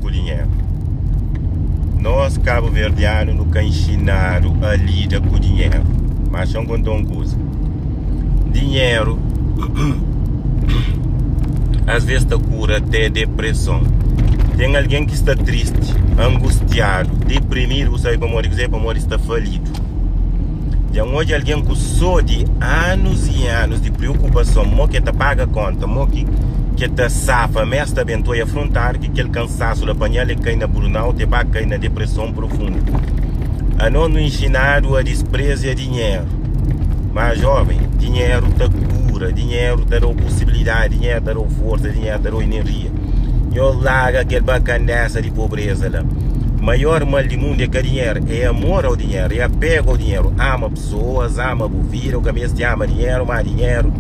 com o dinheiro. Nós, cabo-verdianos, nunca ensinaram a lidar com o dinheiro. Mas só contou uma coisa. Dinheiro, às vezes te cura até depressão. Tem alguém que está triste, angustiado, deprimido, você sabe para morrer, está falido. Já hoje alguém que só de anos e anos de preocupação, que te paga conta, que te safa, mas também tu afrontar que aquele cansaço da panela e cai na burnout, te vai cair na depressão profunda. A não ensinar a desprezar dinheiro. Mas jovem, dinheiro te cura, dinheiro te dá possibilidade, dinheiro te dá força, dinheiro te dá energia. Eu largo aquele bacana dessa de pobreza lá. Maior mal do mundo é que dinheiro é amor ao dinheiro, é apego ao dinheiro. Ama pessoas, ama a vida, o cabeça te ama dinheiro, mas dinheiro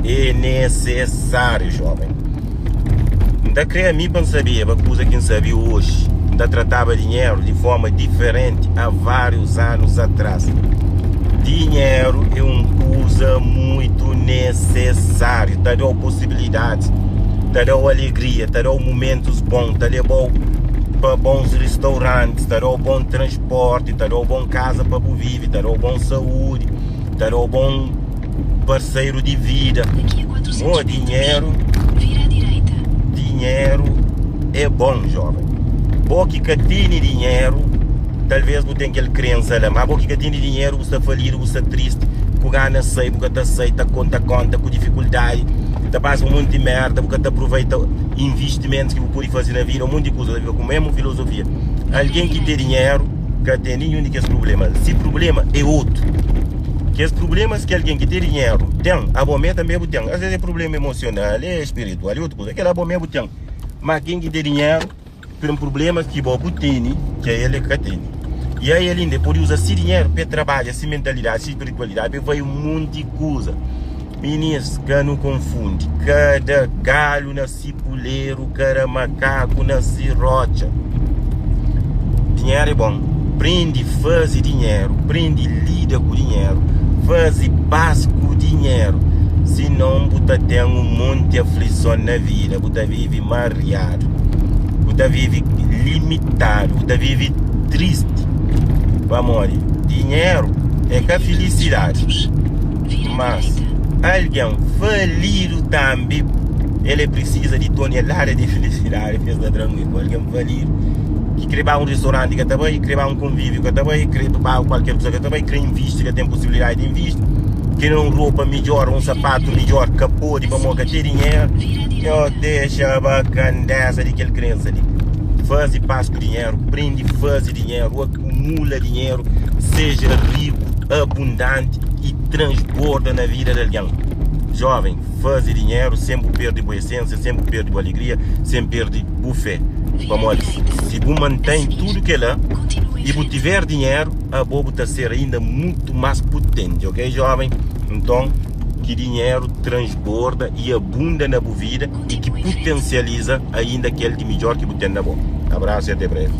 é necessário, jovem. Ainda creio a mim para saber, a coisa que não sabia hoje. Ainda tratava dinheiro de forma diferente há vários anos atrás. Dinheiro é uma coisa muito necessária, te dá possibilidades, te dá alegria, te dá momentos bons, te dá para bons restaurantes, te dá bom transporte, te dá bom casa para viver, te dá bom saúde, te dá bom parceiro de vida. O dinheiro é bom, jovem. Porque que tem dinheiro, talvez não tenha aquele crença lá, mas porque tem dinheiro, você está falido, você está triste, que gana sei, porque te aceita, conta, com dificuldade, te passa um monte de merda, porque te aproveita investimentos que você pode fazer na vida, um monte de coisa, com a mesma filosofia. Alguém que tem dinheiro, que tem nenhum desses problemas. Se problema é outro. Que os problemas que alguém que tem dinheiro tem, a bom também tem. Às vezes é problema emocional, é espiritual, é outra coisa. Aquela bom mesmo tem. Mas quem que tem dinheiro, tem problemas que você tem, que é ele que tem. E aí ele ainda pode usar esse dinheiro para trabalhar, essa mentalidade, essa espiritualidade, vai um monte de coisa. Meninas, que não confunde. Cada galho nasce puleiro, cada macaco nasce rocha. Dinheiro é bom. Prende, faz dinheiro. Prende, lida com dinheiro. Faz paz com o dinheiro. Senão, você tem um monte de aflição na vida. Você vive mareado. Você vive limitado. Você vive triste. Amor, dinheiro é que a felicidade. Mas alguém falido também, ele precisa de tonelada de felicidade. Pensa tranquilo. Alguém falido que criar um restaurante, que também criar um convívio, que também criar qualquer coisa, que também criar investir, que tem possibilidade de investir, que não roupa melhor, um sapato melhor, que pode para ter dinheiro. Eu deixo a bacana dessa de que ele crença ali. Faz paz com dinheiro, prende, faz dinheiro, acumula dinheiro, seja rico, abundante e transborda na vida de alguém. Jovem, faz dinheiro, sempre perde a essência, sempre perde a alegria, sempre perde o fé. Se você mantém tudo que é lá e você tiver dinheiro, a boa está ser ainda muito mais potente, ok, jovem? Então, que dinheiro transborda e abunda na vida e que potencializa ainda aquele de melhor que você tem na boa. Abraço e até breve.